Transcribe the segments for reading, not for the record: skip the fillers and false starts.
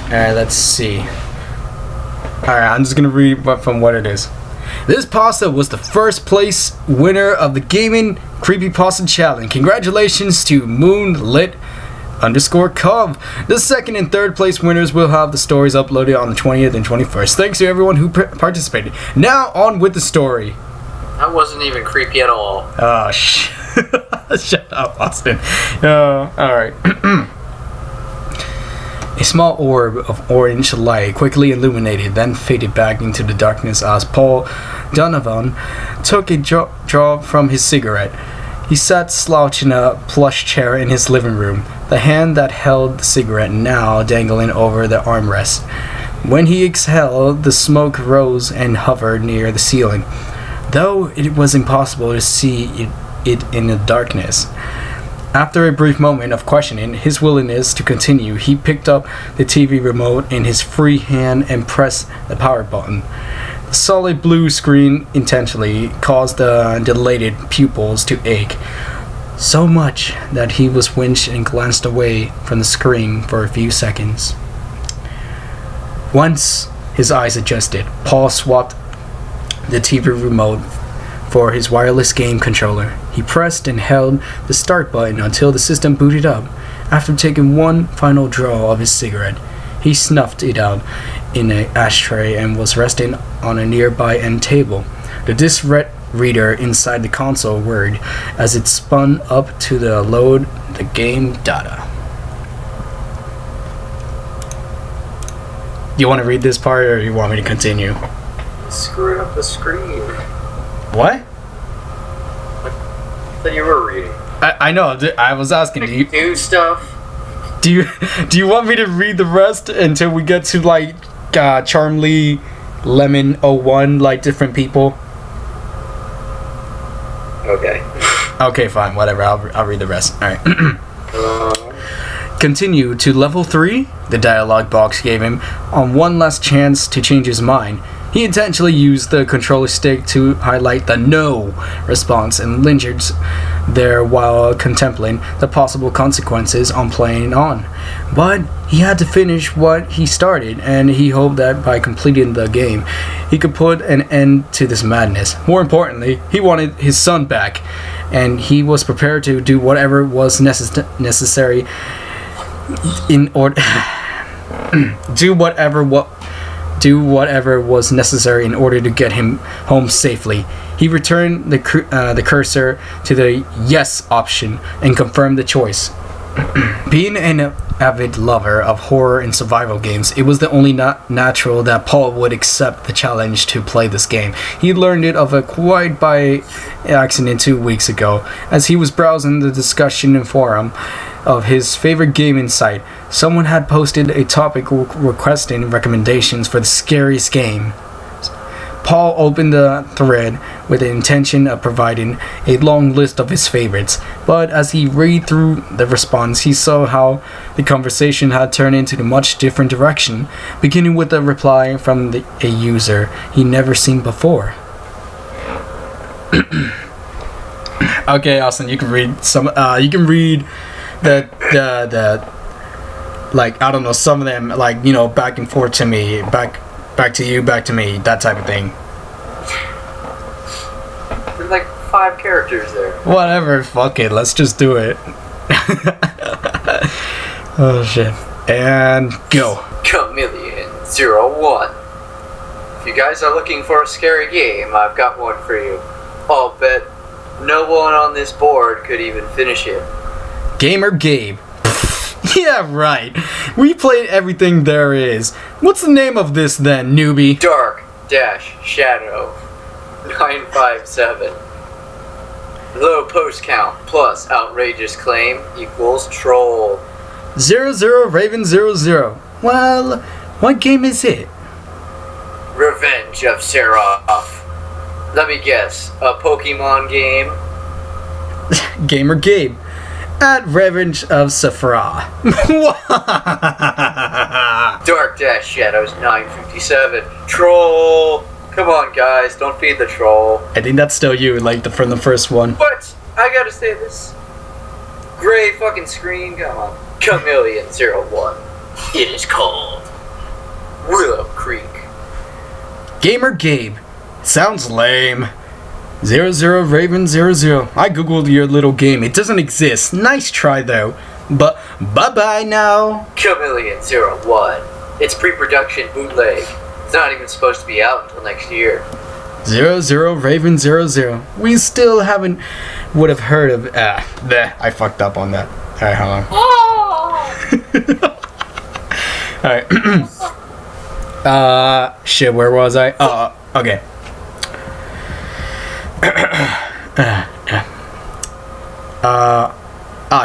Alright, let's see. Alright, I'm just gonna read from what it is. This pasta was the first place winner of the Gaming Creepypasta Challenge. Congratulations to Moonlit_Cove. The second and third place winners will have the stories uploaded on the 20th and 21st. Thanks to everyone who participated. Now on with the story. That wasn't even creepy at all. Oh, shut up, Austin. Alright. A small orb of orange light quickly illuminated, then faded back into the darkness as Paul Donovan took a draw from his cigarette. He sat slouched in a plush chair in his living room, the hand that held the cigarette now dangling over the armrest. When he exhaled, the smoke rose and hovered near the ceiling, though it was impossible to see it in the darkness. After a brief moment of questioning his willingness to continue, he picked up the TV remote in his free hand and pressed the power button. The solid blue screen intentionally caused the dilated pupils to ache, so much that he was winched and glanced away from the screen for a few seconds. Once his eyes adjusted, Paul swapped the TV remote for his wireless game controller. He pressed and held the start button until the system booted up. After taking one final draw of his cigarette, he snuffed it out in an ashtray and was resting on a nearby end table. The disc reader inside the console whirred as it spun up to load the game data. You want to read this part or you want me to continue? Screwed up the screen. What? That you were reading. I know. I was asking. Do you do stuff? Do you want me to read the rest until we get to like Charmley, Lemon 01, like different people? Okay. Okay, fine. Whatever. I'll read the rest. All right. Continue to level 3. The dialogue box gave him on one last chance to change his mind. He intentionally used the controller stick to highlight the no response and lingered there while contemplating the possible consequences on playing on. But he had to finish what he started, and he hoped that by completing the game, he could put an end to this madness. More importantly, he wanted his son back, and he was prepared to do whatever was necessary in order do whatever was necessary in order to get him home safely. He returned the cursor to the yes option and confirmed the choice. Being an avid lover of horror and survival games, it was the only natural that Paul would accept the challenge to play this game. He learned it of a quite by accident 2 weeks ago, as he was browsing the discussion forum of his favorite gaming site. Someone had posted a topic requesting recommendations for the scariest game. Paul opened the thread with the intention of providing a long list of his favorites, but as he read through the response, he saw how the conversation had turned into a much different direction, beginning with a reply from a user he never seen before. Okay, Austin, you can read some. You can read the like, I don't know, some of them, like, you know, back and forth to me, back to you, back to me, that type of thing. There's like 5 characters there. Whatever, fuck it, let's just do it. Oh shit. And go. Chameleon01. If you guys are looking for a scary game, I've got one for you. I'll bet no one on this board could even finish it. Gamer Gabe. Yeah, right. We played everything there is. What's the name of this then, newbie? Dark-Shadow 957. Low post count plus outrageous claim equals troll. 00 Raven 00. Well, what game is it? Revenge of Seraph. Let me guess, a Pokemon game? Gamer Gabe. At Revenge of Sephra. Dark-Shadows 957. Troll! Come on, guys, don't feed the troll. I think that's still you, like from the first one. But I gotta say this. Gray fucking screen, come on. Chameleon01. It is cold. Willow Creek. Gamer Gabe. Sounds lame. 00 Raven 00. I googled your little game. It doesn't exist. Nice try though. But bye-bye now. Chameleon 01. It's pre-production bootleg. It's not even supposed to be out until next year. 00 Raven 00. We still would have heard of I fucked up on that. Alright, hold on. Alright. Shit, where was I? Okay.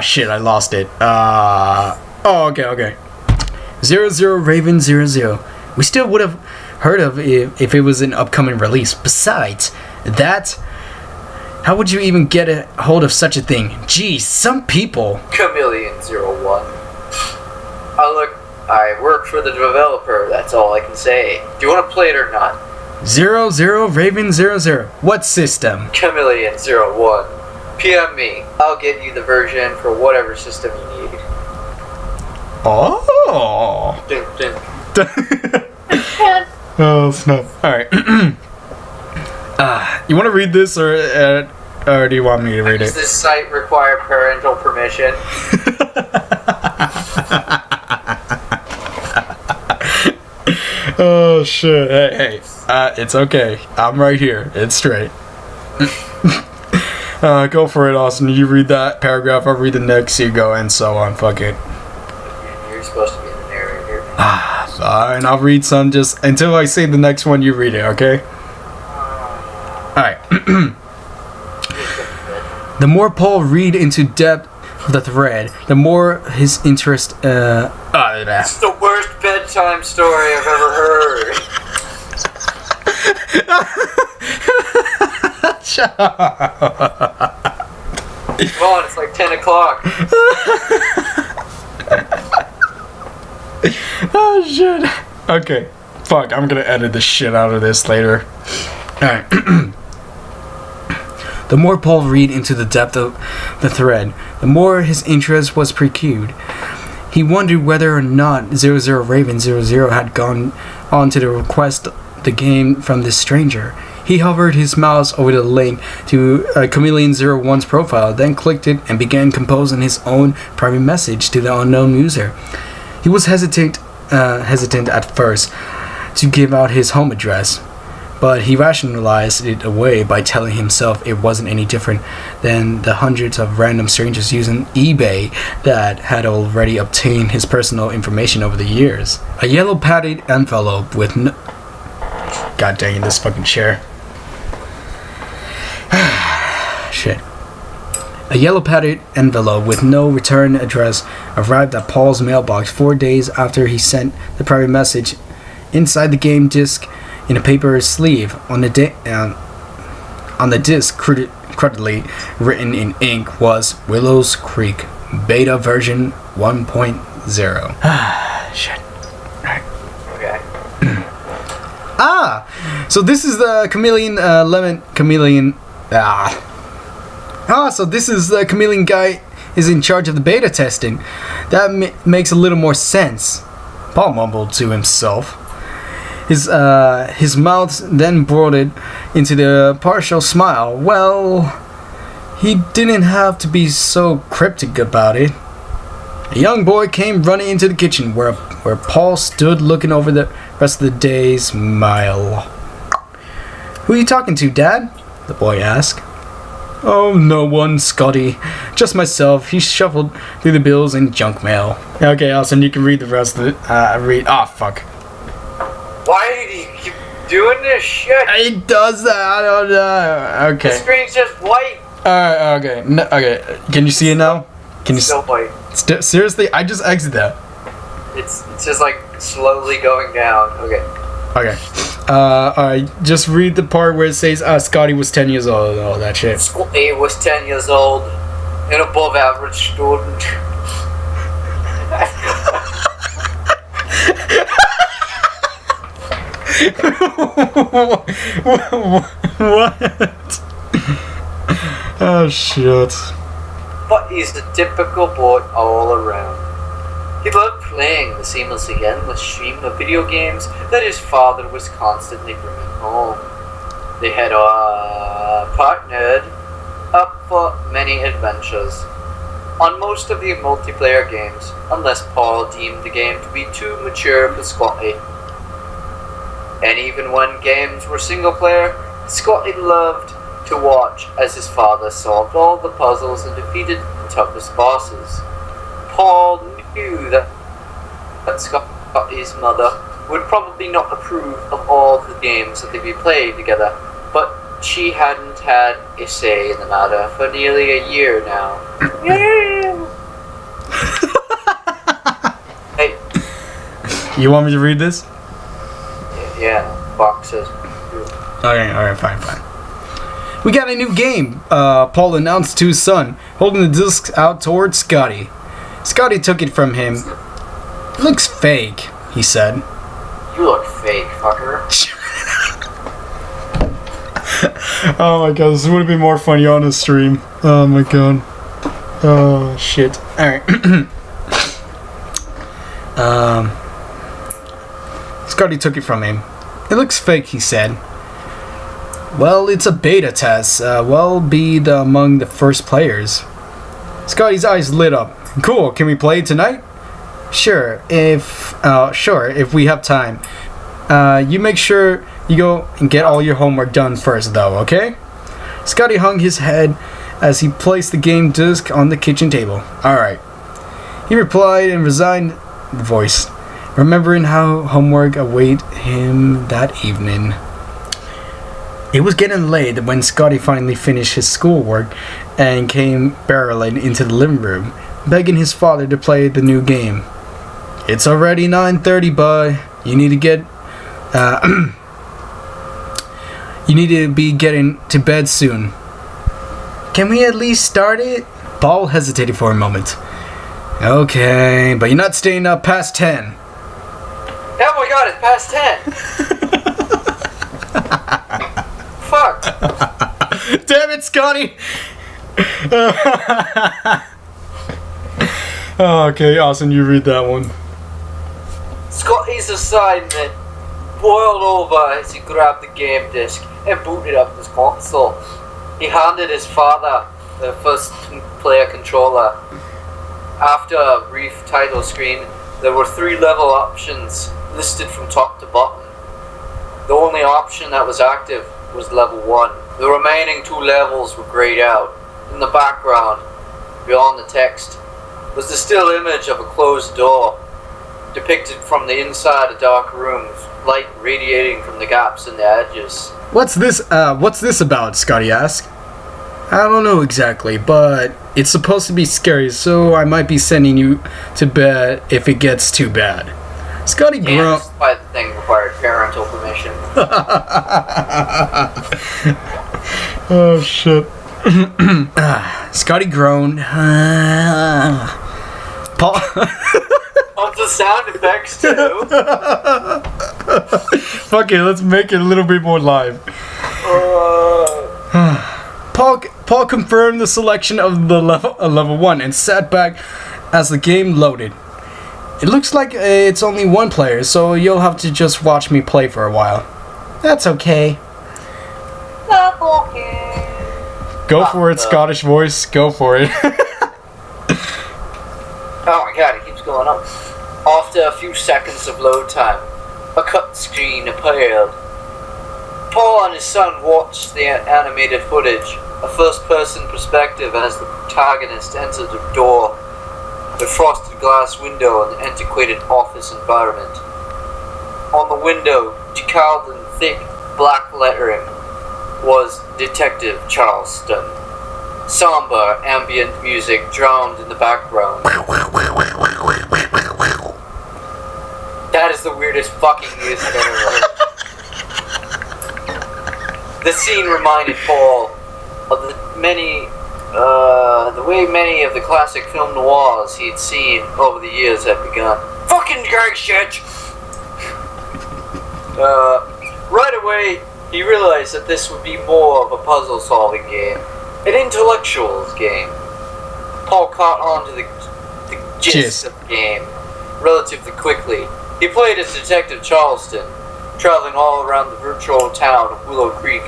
Shit, I lost it. Okay. 00 Raven 00. We still would have heard of it if it was an upcoming release. Besides that, how would you even get a hold of such a thing? Geez, some people. Chameleon 01. I work for the developer, that's all I can say. Do you want to play it or not? 00 Raven 00. What system? Chameleon 01. PM me. I'll get you the version for whatever system you need. Oh. Dun, dun. Oh, snap. Alright. You want to read this or do you want me to read it? Does this site require parental permission? Oh shit. Hey. It's okay. I'm right here. It's straight. Go for it, Austin. You read that paragraph, I'll read the next, you go, and so on. Fuck it. You're supposed to be the narrator. Fine, I'll read some just until I say the next one, you read it, okay? Alright. The more Paul read into depth of the thread, the more his interest, It's the worst bedtime story I've ever heard. Shut up. Come on, it's like 10 o'clock. Oh shit. Okay. Fuck, I'm gonna edit the shit out of this later. Alright. The more Paul read into the depth of the thread, the more his interest was piqued. He wondered whether or not 00 Raven 00 had gone on to request the game from this stranger. He hovered his mouse over the link to Chameleon 01's profile, then clicked it and began composing his own private message to the unknown user. He was hesitant at first to give out his home address, but he rationalized it away by telling himself it wasn't any different than the hundreds of random strangers using eBay that had already obtained his personal information over the years. A yellow padded envelope with no... God dang it, this fucking chair. Shit. A yellow padded envelope with no return address arrived at Paul's mailbox 4 days after he sent the private message. Inside the game disc, in a paper sleeve, on the disc, crudely written in ink, was Willow's Creek Beta version 1.0. Shit. Alright. Okay. So this is the so this is the Chameleon guy is in charge of the beta testing. That makes a little more sense, Paul mumbled to himself. His mouth then broadened into the partial smile. Well, he didn't have to be so cryptic about it. A young boy came running into the kitchen where Paul stood looking over the rest of the day's meal. Who are you talking to, Dad? The boy asked. Oh, no one, Scotty. Just myself. He shuffled through the bills and junk mail. Okay, Austin, you can read the rest of it. Fuck. Why do you keep doing this shit? It does that. I don't know. Okay. The screen's just white. Alright, okay. No, okay. Can you see it now? Can you still white? Seriously? I just exited that. It's just like slowly going down. Okay. Okay. Alright, just read the part where it says Scotty was 10 years old and all that shit. Scotty was 10 years old, an above average student. What? Oh shit. But he's the typical boy all around. He loved playing the seamlessly endless stream of video games that his father was constantly bringing home. They had partnered up for many adventures on most of the multiplayer games, unless Paul deemed the game to be too mature for Scotty. And even when games were single player, Scotty loved to watch as his father solved all the puzzles and defeated the toughest bosses. Paul knew that Scotty's mother would probably not approve of all the games that they'd be playing together, but she hadn't had a say in the matter for nearly a year now. Hey. You want me to read this? Yeah, Fox says. Alright, fine. We got a new game, Paul announced to his son, holding the disc out towards Scotty. Scotty took it from him. It looks fake, he said. You look fake, fucker. Oh my god, this would have been more funny on the stream. Oh my god. Oh shit. Alright. Scotty took it from him. It looks fake, he said. Well, it's a beta test. We'll be among the first players. Scotty's eyes lit up. Cool, can we play tonight? Sure, if we have time. You make sure you go and get all your homework done first, though, okay? Scotty hung his head as he placed the game disc on the kitchen table. Alright. He replied in resigned voice, remembering how homework awaited him that evening. It was getting late when Scotty finally finished his schoolwork and came barreling into the living room, begging his father to play the new game. It's already 9:30, bud. You need to get you need to be getting to bed soon. Can we at least start it? Paul hesitated for a moment. Okay, but you're not staying up past 10. Oh my god, it's past 10! Fuck! Damn it, Scotty! Okay, Austin, you read that one. Scotty's assignment boiled over as he grabbed the game disc and booted up his console. He handed his father the first player controller. After a brief title screen, there were 3 level options listed from top to bottom. The only option that was active was level 1. The remaining 2 levels were grayed out. In the background, beyond the text, was the still image of a closed door, depicted from the inside a dark room, light radiating from the gaps in the edges. What's this about? Scotty asked. I don't know exactly, but it's supposed to be scary, so I might be sending you to bed if it gets too bad. Scotty groaned. Yes, by the thing required parental permission. Oh shit. Scotty groaned. Paul. On the sound effects too. Fuck it, let's make it a little bit more live. Paul confirmed the selection of the level 1 and sat back as the game loaded. It looks like it's only 1 player, so you'll have to just watch me play for a while. That's okay. That's okay. Go for it, Scottish voice. Go for it. Oh my god, it keeps going up. After a few seconds of load time, a cut screen appeared. Paul and his son watched the animated footage, a first-person perspective as the protagonist entered the door, the frosted glass window and the antiquated office environment. On the window, decaled in thick black lettering, was Detective Charleston. Somber ambient music drowned in the background. That is the weirdest fucking music I've ever heard. The scene reminded Paul of the way many of the classic film noirs he had seen over the years had begun. Fucking gang shit! Right away, he realized that this would be more of a puzzle-solving game, an intellectuals game. Paul caught on to the gist of the game. relatively quickly. He played as Detective Charleston, traveling all around the virtual town of Willow Creek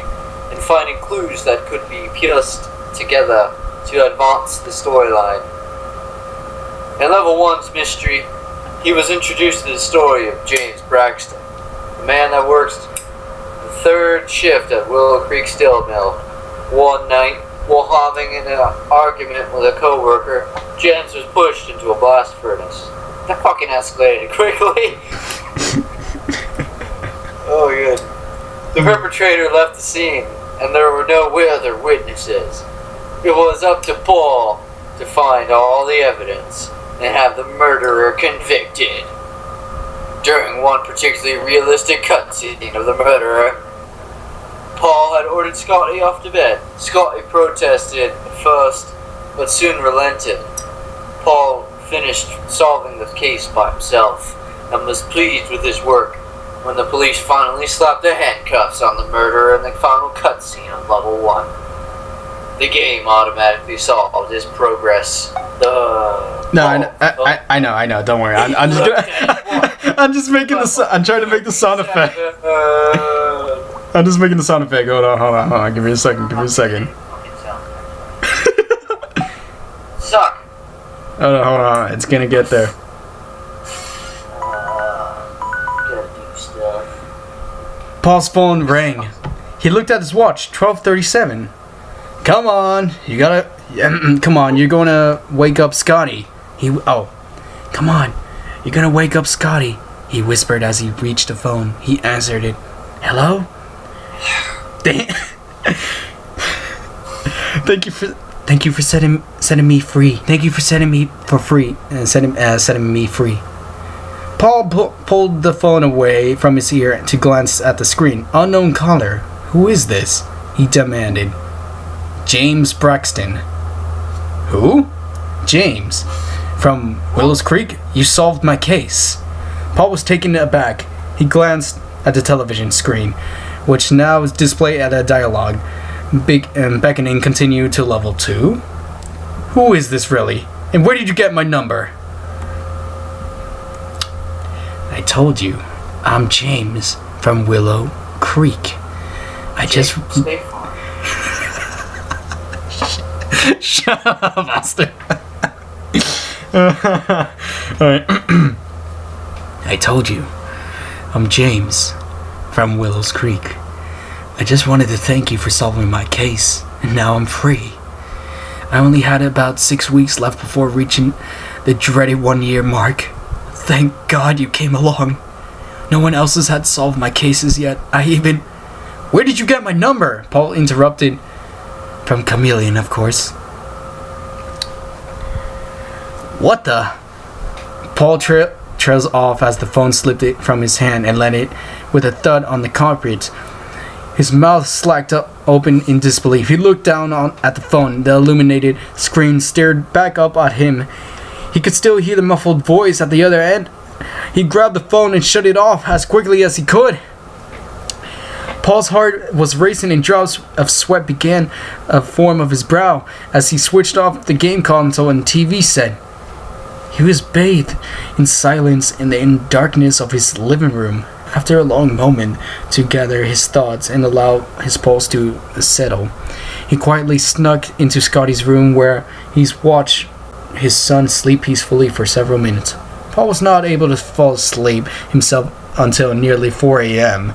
and finding clues that could be pieced together to advance the storyline. In Level 1's mystery, he was introduced to the story of James Braxton, the man that works the third shift at Willow Creek Steel Mill. One night, while having an argument with a co-worker, James was pushed into a blast furnace. That fucking escalated quickly. Oh, good. The perpetrator left the scene, and there were no other witnesses. It was up to Paul to find all the evidence and have the murderer convicted. During one particularly realistic cutscene of the murderer, Paul had ordered Scotty off to bed. Scotty protested at first, but soon relented. Paul finished solving the case by himself and was pleased with his work when the police finally slapped the handcuffs on the murderer in the final cutscene on Level 1. The game automatically solved his progress. I know. Don't worry. I'm just gonna, I'm just making I'm trying to make the sound effect. I'm just making the sound effect. Hold on. Give me a second. Suck. Hold on. It's gonna get there. Gotta do stuff. Paul's phone rang. He looked at his watch. 12:37. Come on, come on, you're gonna wake up Scotty. Come on, you're gonna wake up Scotty, he whispered as he reached the phone. He answered it. Hello? Thank you for setting me free. Thank you for setting me for free and setting me free. Paul pulled the phone away from his ear to glance at the screen. Unknown caller. Who is this? He demanded. James Braxton. Who? James. From Willows Creek? You solved my case. Paul was taken aback. He glanced at the television screen, which now is displayed at a dialogue. Beckoning continued to Level 2. Who is this really? And where did you get my number? I told you. I'm James from Willow Creek. Shut up, bastard. Alright. I told you. I'm James from Willows Creek. I just wanted to thank you for solving my case, and now I'm free. I only had about 6 weeks left before reaching the dreaded 1-year mark. Thank God you came along. No one else has had solved my cases yet. Where did you get my number? Paul interrupted. From Chameleon, of course. What the? Paul trails off as the phone slipped it from his hand and landed with a thud on the carpet. His mouth slacked open in disbelief. He looked down at the phone. The illuminated screen stared back up at him. He could still hear the muffled voice at the other end. He grabbed the phone and shut it off as quickly as he could. Paul's heart was racing and drops of sweat began to form of his brow as he switched off the game console and TV set. He was bathed in silence in the darkness of his living room. After a long moment to gather his thoughts and allow his pulse to settle, he quietly snuck into Scotty's room where he's watched his son sleep peacefully for several minutes. Paul was not able to fall asleep himself until nearly 4 a.m.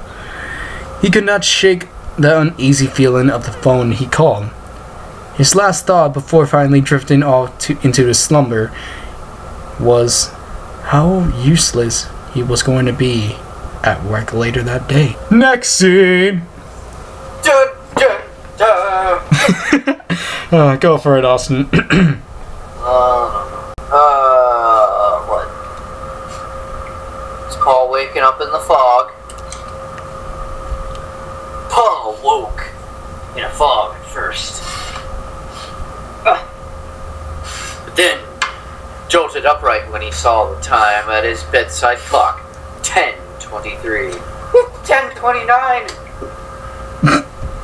He could not shake the uneasy feeling of the phone he called. His last thought before finally drifting off into the slumber was how useless he was going to be at work later that day. Next scene! Go for it, Austin. What? Is Paul waking up in the fog? Paul woke in a fog at first. But then jolted upright when he saw the time at his bedside clock. 10:23. 10:29.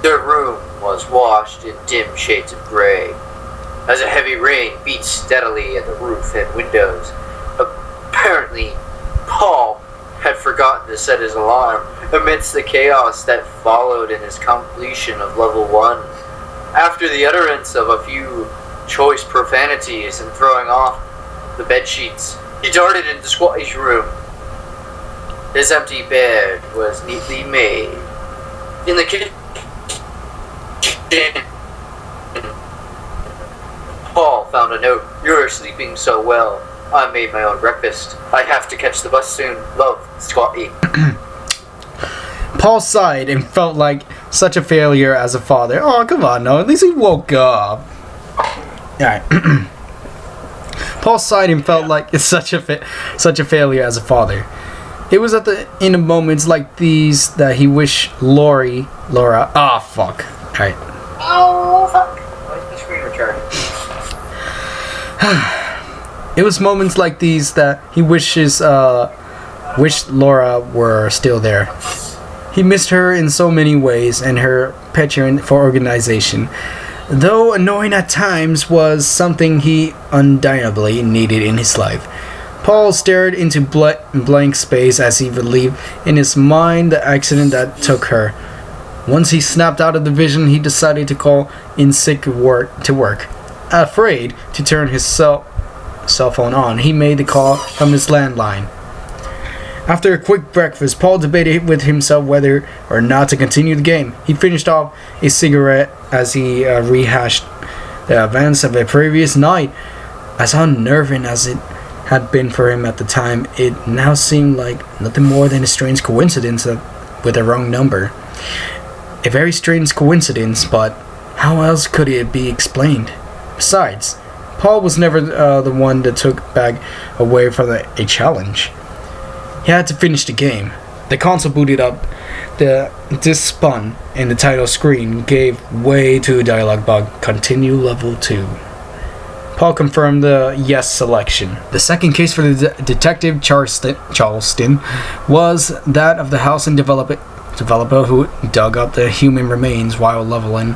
Their room was washed in dim shades of gray, as a heavy rain beat steadily at the roof and windows. Apparently, forgotten to set his alarm amidst the chaos that followed in his completion of level 1. After the utterance of a few choice profanities and throwing off the bedsheets, he darted into Squatty's room. His empty bed was neatly made. In the kitchen, Paul found a note. "You're sleeping so well. I made my own breakfast. I have to catch the bus soon. Love, Scotty." Paul sighed and felt like such a failure as a father. Oh, come on, no. At least he woke up. Alright. Paul sighed and felt like it's such a failure as a father. It was in the moments like these that he wished Laura. Ah, fuck. Alright. Oh, fuck. Why is the screen return? It was moments like these that he wished Laura were still there. He missed her in so many ways, and her penchant for organization, though annoying at times, was something he undeniably needed in his life. Paul stared into blank space as he relieved in his mind the accident that took her. Once he snapped out of the vision, he decided to call in sick to work. Afraid to turn his cell phone on, he made the call from his landline. After a quick breakfast, Paul debated with himself whether or not to continue the game. He finished off a cigarette as he rehashed the events of a previous night. As unnerving as it had been for him at the time, it now seemed like nothing more than a strange coincidence with a wrong number. A very strange coincidence, but how else could it be explained? Besides, Paul was never the one that took back away from a challenge. He had to finish the game. The console booted up, the disc spun, and the title screen gave way to a dialogue bug. Continue level 2. Paul confirmed the yes selection. The second case for the detective Charleston was that of the house and developer who dug up the human remains while leveling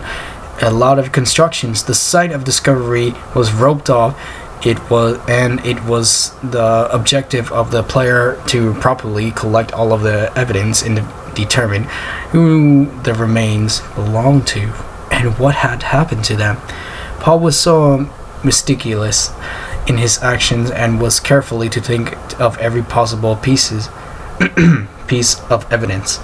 a lot of constructions. The site of discovery was roped off. It was the objective of the player to properly collect all of the evidence and determine who the remains belonged to and what had happened to them. Paul was so meticulous in his actions and was carefully to think of every possible piece of evidence.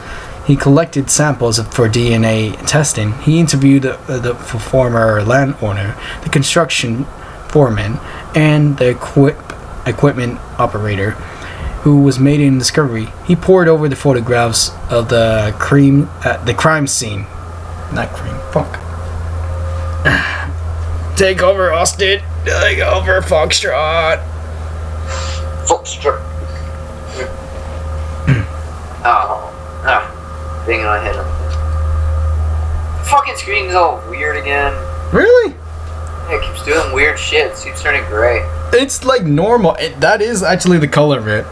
He collected samples for DNA testing. He interviewed the former landowner, the construction foreman, and the equipment operator who was made in discovery. He pored over the photographs of the crime scene. Not cream. Fuck. Take over, Austin. Take over, Foxtrot. Foxtrot. Banging my head on the fucking screen's all weird again. Really? Yeah, it keeps doing weird shit. It keeps turning gray. It's like normal. That is actually the color of it.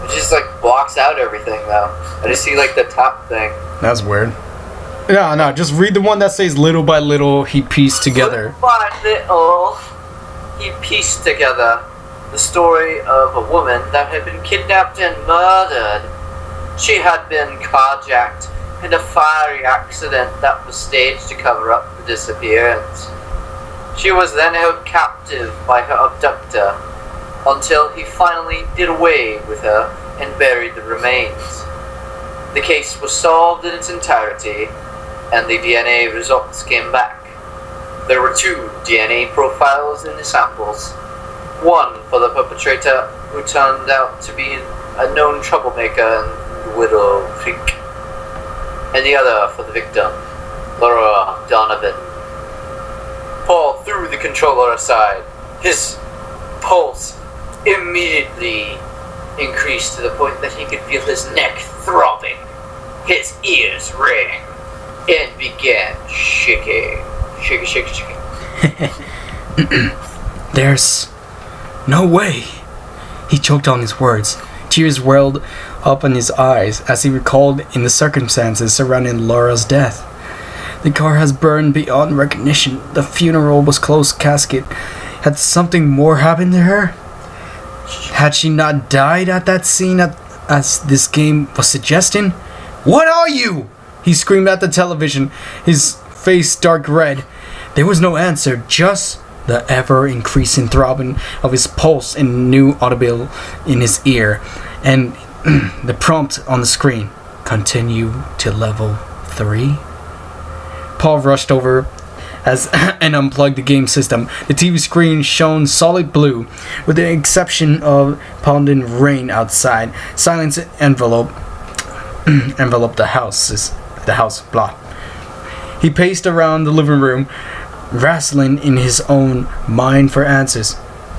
It just like blocks out everything though. I just see like the top thing. That's weird. No, just read the one that says little by little he pieced together. Little by little he pieced together the story of a woman that had been kidnapped and murdered. She had been carjacked in a fiery accident that was staged to cover up the disappearance. She was then held captive by her abductor until he finally did away with her and buried the remains. The case was solved in its entirety, and the DNA results came back. There were 2 DNA profiles in the samples. One for the perpetrator, who turned out to be a known troublemaker and Willow, and the other for the victim, Laura Donovan. Paul threw the controller aside. His pulse immediately increased to the point that he could feel his neck throbbing. His ears rang and began shaking. Shaking. There's no way. He choked on his words. Tears welled up in his eyes as he recalled in the circumstances surrounding Laura's death. The car has burned beyond recognition. The funeral was closed casket. Had something more happened to her? Had she not died at that scene as this game was suggesting? What are you? He screamed at the television, his face dark red. There was no answer, just the ever-increasing throbbing of his pulse and new audible in his ear, and the prompt on the screen, continue to level 3. Paul rushed over and unplugged the game system. The TV screen shone solid blue, with the exception of pounding rain outside. Silence enveloped the house. Blah. He paced around the living room, wrestling in his own mind for answers.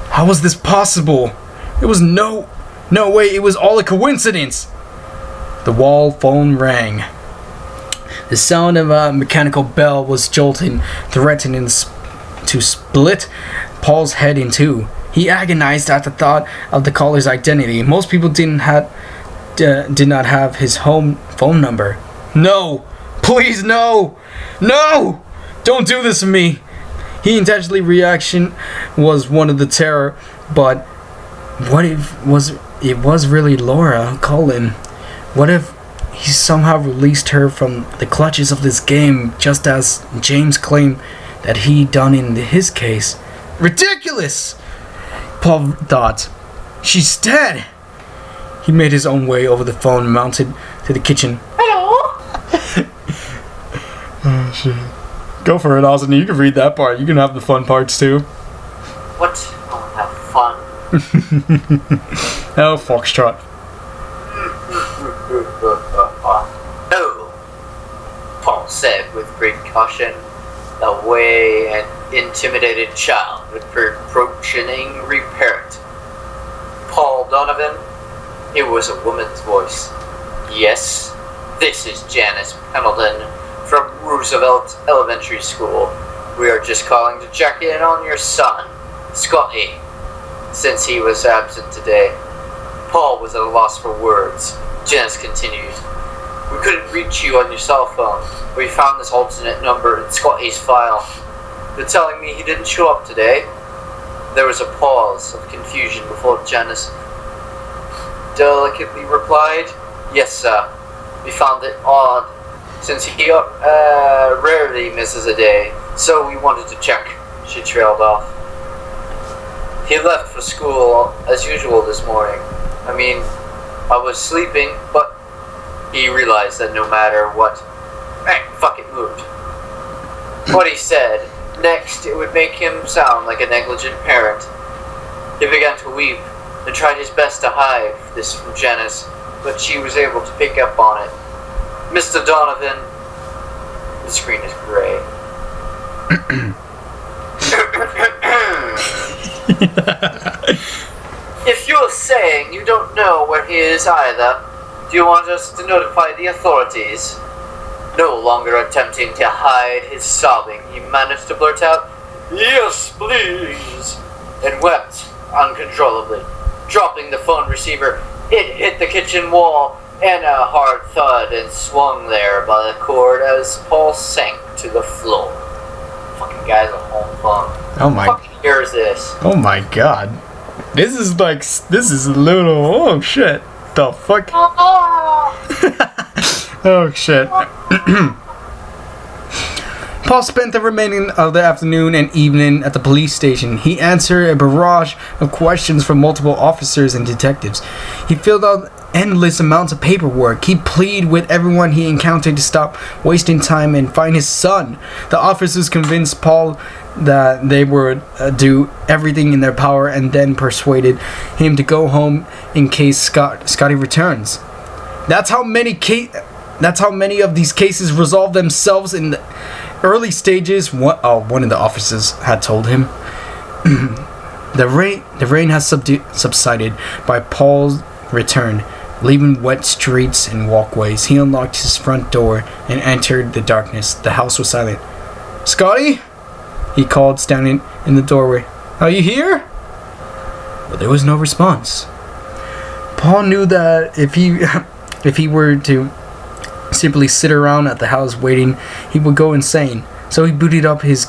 How was this possible? It was no way. It was all a coincidence. The wall phone rang. The sound of a mechanical bell was jolting, threatening to split Paul's head in two. He agonized at the thought of the caller's identity. Most people did not have his home phone number. No! Please, no! No! Don't do this to me! He intentionally reaction was one of the terror, but what if it was really Laura calling? What if he somehow released her from the clutches of this game, just as James claimed that he'd done in his case? Ridiculous! Paul thought. She's dead! He made his own way over the phone and mounted to the kitchen. Hello? Oh, shit. Go for it, Austin. You can read that part. You can have the fun parts, too. What? I'll have fun. Oh, Foxtrot. No, Paul said with great caution, the way an intimidated child would approach an angry parent. Paul Donovan? It was a woman's voice. Yes, this is Janice Pendleton from Roosevelt Elementary School. We are just calling to check in on your son, Scotty, since he was absent today. Paul was at a loss for words. Janice continued. We couldn't reach you on your cell phone. We found this alternate number in Scotty's file. You're telling me he didn't show up today? There was a pause of confusion before Janice delicately replied, Yes, sir. We found it odd, since he rarely misses a day, so we wanted to check. She trailed off. He left for school as usual this morning. I mean, I was sleeping, but he realized that no matter what, fuck it, moved. What he said next, it would make him sound like a negligent parent. He began to weep and tried his best to hide this from Janice, but she was able to pick up on it. Mr. Donovan, the screen is gray. If you're saying you don't know where he is either, do you want us to notify the authorities? No longer attempting to hide his sobbing, he managed to blurt out, Yes, please, and wept uncontrollably. Dropping the phone receiver, it hit the kitchen wall and a hard thud and swung there by the cord as Paul sank to the floor. Fucking guy's a home phone. Oh my. What fucking year is this? Oh my god. This is a little. Oh shit. The fuck? Oh shit. Paul spent the remaining of the afternoon and evening at the police station. He answered a barrage of questions from multiple officers and detectives. He filled out endless amounts of paperwork. He pleaded with everyone he encountered to stop wasting time and find his son. The officers convinced Paul that they would do everything in their power, and then persuaded him to go home in case Scotty returns. That's how many of these cases resolve themselves in the early stages. One of the officers had told him. The rain has subsided by Paul's return, leaving wet streets and walkways. He unlocked his front door and entered the darkness. The house was silent. Scotty? He called, standing in the doorway. Are you here? But there was no response. Paul knew that if he were to simply sit around at the house waiting, he would go insane. So he booted up his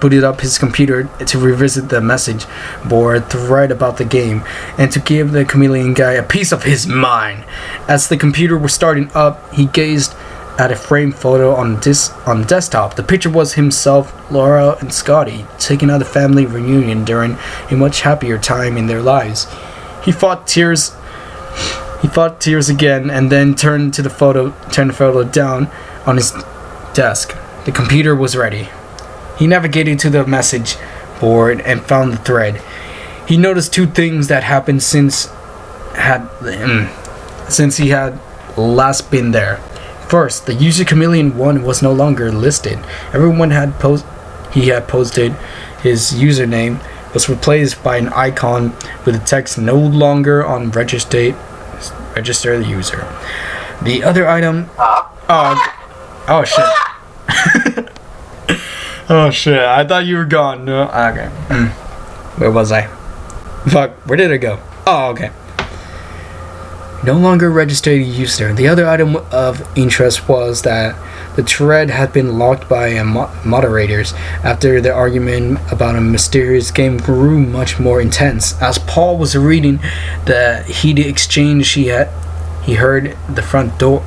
booted up his computer to revisit the message board thread about the game and to give the chameleon guy a piece of his mind. As the computer was starting up, he gazed at a framed photo on the desktop. The picture was himself, Laura, and Scotty taking out a family reunion during a much happier time in their lives. He fought tears again and then turned the photo down on his desk. The computer was ready. He navigated to the message board and found the thread. He noticed two things that happened since he had last been there. First, the user Chameleon 1 was no longer listed. Everyone he had posted his username was replaced by an icon with the text no longer on register the user. The other item oh shit. Oh shit, I thought you were gone. No, okay. Where was I? Fuck, where did it go? Oh, okay. No longer registered user. The other item of interest was that the thread had been locked by moderators after the argument about a mysterious game grew much more intense. As Paul was reading the heated exchange, he heard the front door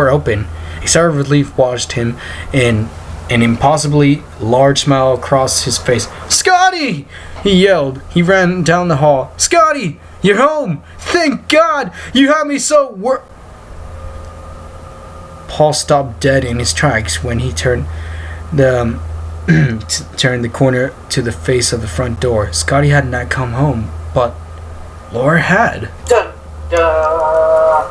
open. A sigh of relief washed him in. An impossibly large smile across his face. "Scotty!" he yelled. He ran down the hall. "Scotty! You're home! Thank God! You had me so Paul stopped dead in his tracks when he turned the corner to the face of the front door. Scotty had not come home, but Laura had. Dun, dun.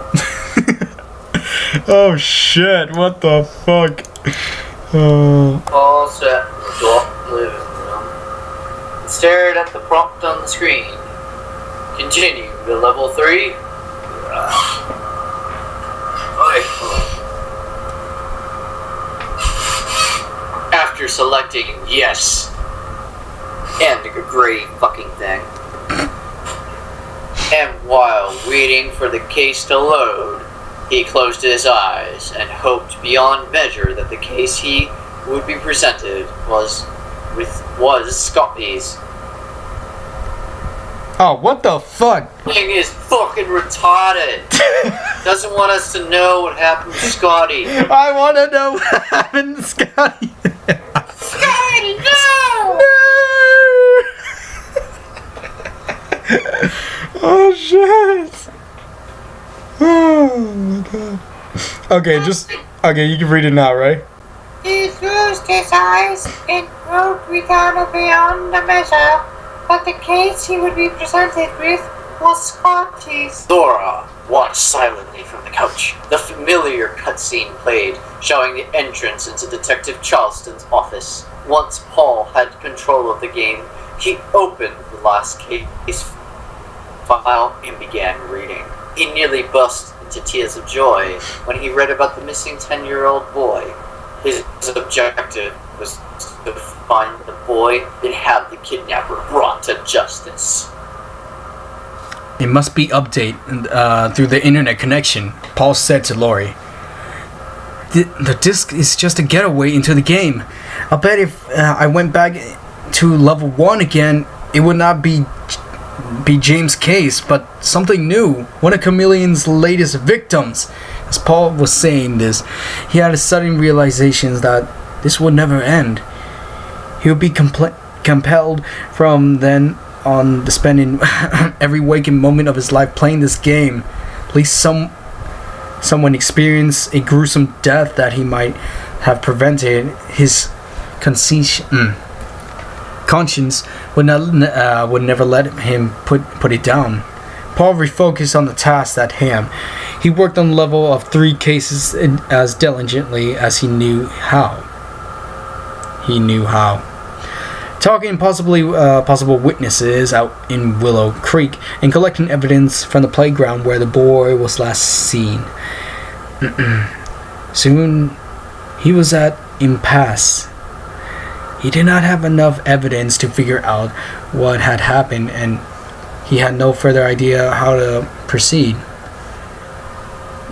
Oh shit, what the fuck? Paul sat in the dark living room and stared at the prompt on the screen. Continue to level 3. After selecting yes and a great fucking thing, and while waiting for the case to load, he closed his eyes and hoped beyond measure that the case he would be presented was Scotty's. Oh, what the fuck? Thing is fucking retarded. Doesn't want us to know what happened to Scotty. I want to know what happened to Scotty. Scotty, no! No! Oh shit! Oh my god. Okay, you can read it now, right? He closed his eyes and hoped without beyond the measure that the case he would be presented with was Scotty's. Laura watched silently from the couch. The familiar cutscene played, showing the entrance into Detective Charleston's office. Once Paul had control of the game, he opened the last case file and began reading. He nearly burst into tears of joy when he read about the missing 10-year-old boy. His objective was to find the boy and have the kidnapper brought to justice. It must be updated through the internet connection, Paul said to Lori. The disc is just a getaway into the game. I'll bet if I went back to level 1 again, it would not be James' case, but something new. One of Chameleon's latest victims. As Paul was saying this, he had a sudden realization that this would never end. He would be compelled from then on to spending every waking moment of his life playing this game. At least someone experienced a gruesome death that he might have prevented. His conscience would never let him put it down. Paul refocused on the task at hand. He worked on the level of 3 cases as diligently as he knew how. Talking possible witnesses out in Willow Creek and collecting evidence from the playground where the boy was last seen. Soon, he was at impasse. He did not have enough evidence to figure out what had happened, and he had no further idea how to proceed.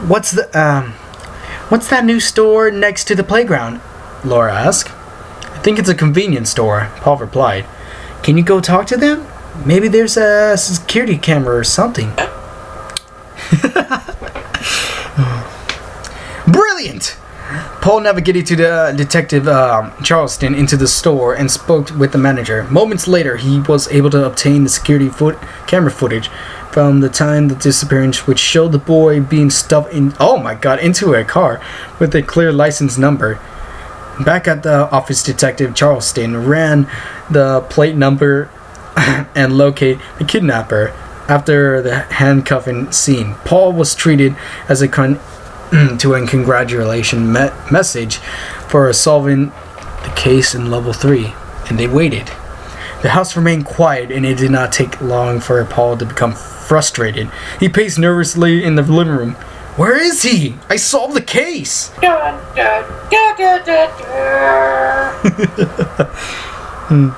What's that new store next to the playground? Laura asked. Think it's a convenience store, Paul replied. Can you go talk to them? Maybe there's a security camera or something. Brilliant! Paul navigated to the detective Charleston into the store and spoke with the manager. Moments later, he was able to obtain the security camera footage from the time the disappearance, which showed the boy being stuffed into a car with a clear license number. Back at the office, Detective Charleston ran the plate number and located the kidnapper. After the handcuffing scene, Paul was treated as a congratulation message for solving the case in level 3, and they waited. The house remained quiet, and it did not take long for Paul to become frustrated. He paced nervously in the living room. Where is he? I solved the case! Dun, dun, dun, dun, dun, dun.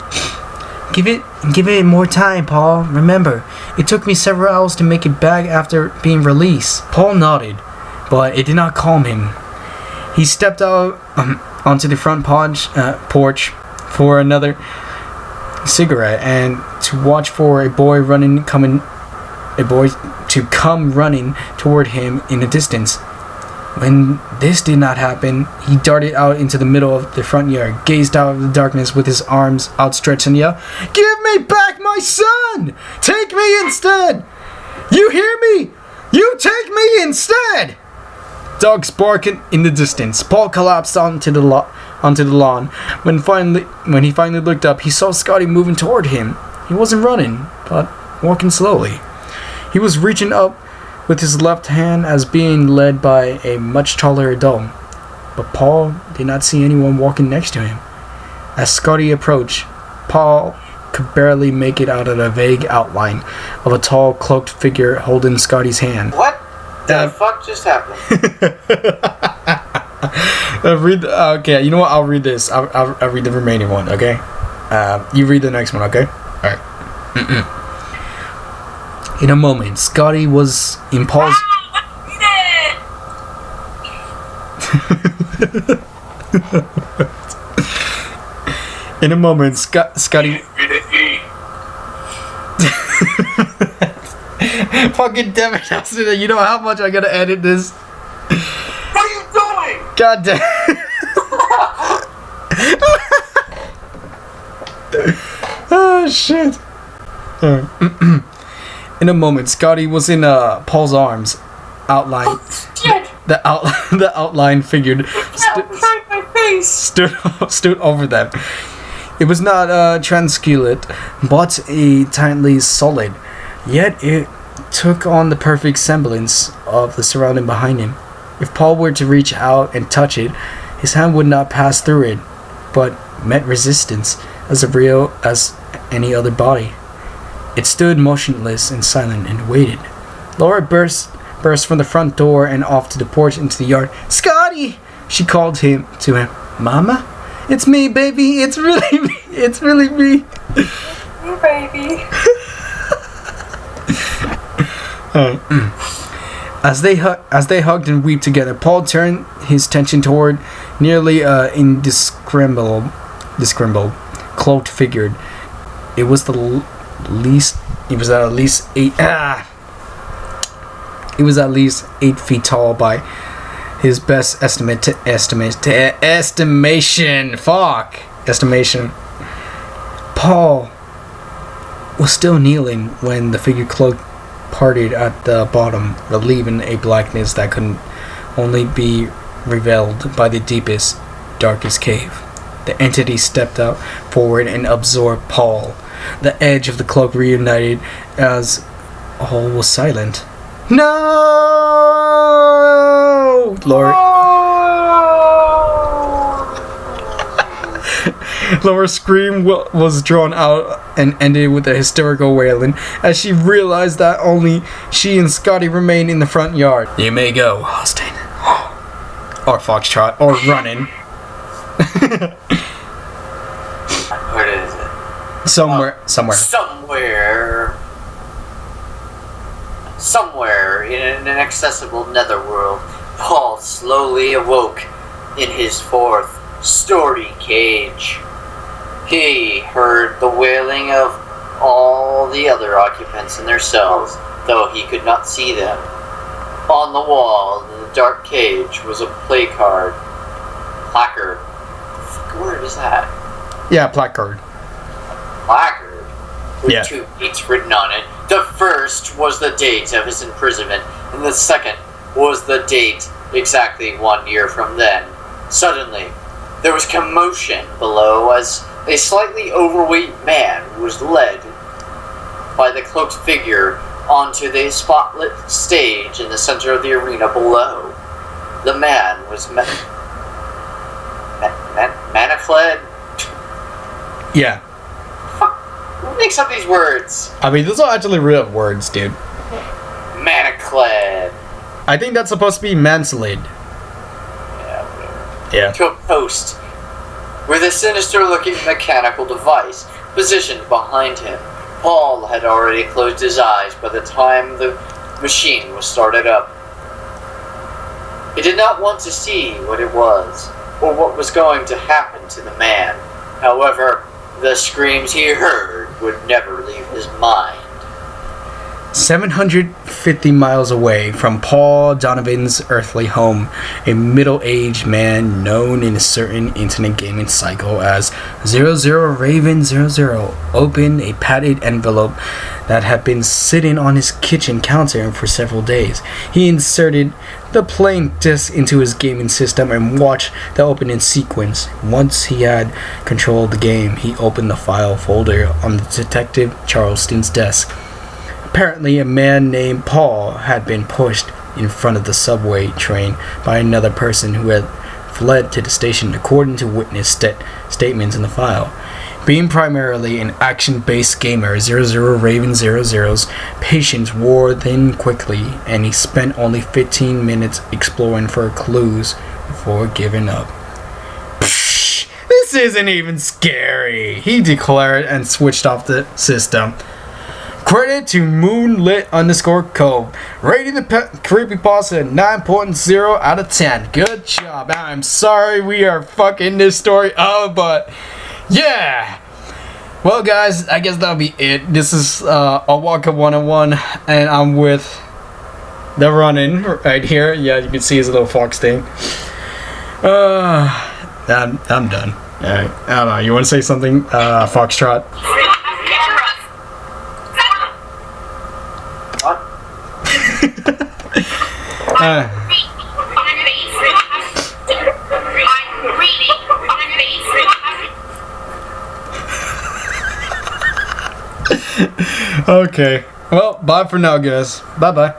Give it more time, Paul. Remember, it took me several hours to make it back after being released. Paul nodded, but it did not calm him. He stepped out onto the front porch for another cigarette and to watch for a boy to come running toward him in the distance. When this did not happen, he darted out into the middle of the front yard, gazed out of the darkness with his arms outstretched and yelled, "Give me back my son! Take me instead! You hear me? You take me instead!" Dogs barking in the distance. Paul collapsed onto the lawn. When he finally looked up, he saw Scotty moving toward him. He wasn't running, but walking slowly. He was reaching up with his left hand as being led by a much taller adult, but Paul did not see anyone walking next to him. As Scotty approached, Paul could barely make it out of the vague outline of a tall, cloaked figure holding Scotty's hand. What the fuck just happened? Okay, you know what? I'll read this. I'll read the remaining one, okay? You read the next one, okay? Alright. In a moment, Scotty was in Paul's... In a moment, Scotty... Fucking damn it, Austin, you know how much I gotta edit this? What are you doing? God damn. Oh, shit. In a moment, Scotty was in Paul's arms. Oh, shit! The outline figured Outside my face! stood over them. It was not transculate, but tightly solid. Yet it took on the perfect semblance of the surrounding behind him. If Paul were to reach out and touch it, his hand would not pass through it, but met resistance as real as any other body. It stood motionless and silent and waited. Laura burst from the front door and off to the porch into the yard. "Scotty!" She called to him. "Mama? It's me, baby. It's really me. It's really me." You baby. As they hugged and wept together, Paul turned his attention toward nearly indescribable cloaked figure. It was at least 8 feet tall by his best estimation. Paul was still kneeling when the figure cloak parted at the bottom, relieving a blackness that could only be revealed by the deepest, darkest cave. The entity stepped out forward and absorbed Paul. The edge of the cloak reunited as all was silent. "No!" Laura's scream was drawn out and ended with a hysterical wailing as she realized that only she and Scotty remained in the front yard. "You may go, Austin." Or Foxtrot, or Ronin. Where is it? Somewhere. Somewhere in an inaccessible netherworld, Paul slowly awoke in his 4th story cage. He heard the wailing of all the other occupants in their cells, though he could not see them. On the wall in the dark cage was a placard. Placard. What word is that? Yeah, placard. Placard. With Yeah. 2 dates written on it. The first was the date of his imprisonment, and the second was the date exactly 1 year from then. Suddenly, there was commotion below as a slightly overweight man was led by the cloaked figure onto the spotlit stage in the center of the arena below. The man was Manacled? Yeah. Who makes up these words? I mean, those are actually real words, dude. Manacled. I think that's supposed to be manslid. Yeah, whatever. Yeah. To a post with a sinister-looking mechanical device positioned behind him. Paul had already closed his eyes by the time the machine was started up. He did not want to see what it was, or what was going to happen to the man. However, the screams he heard would never leave his mind. 750 miles away from Paul Donovan's earthly home, a middle-aged man known in a certain internet gaming cycle as 00Raven00 opened a padded envelope that had been sitting on his kitchen counter for several days. He inserted the playing disc into his gaming system and watched the opening sequence. Once he had control of the game, he opened the file folder on the Detective Charleston's desk. Apparently, a man named Paul had been pushed in front of the subway train by another person who had fled to the station, according to witness statements in the file. Being primarily an action-based gamer, 00Raven00's patience wore thin quickly, and he spent only 15 minutes exploring for clues before giving up. Psh, this isn't even scary, he declared and switched off the system. Credit to Moonlit_Cove, rating the creepypasta at 9.0 out of 10. Good job. I'm sorry we are fucking this story up, but yeah. Well, guys, I guess that'll be it. This is OWC 101, and I'm with the Ronin right here. Yeah, you can see his little fox thing. I'm done. Alright, I don't know. You want to say something, Foxtrot? Okay. Well, bye for now, guys. Bye-bye.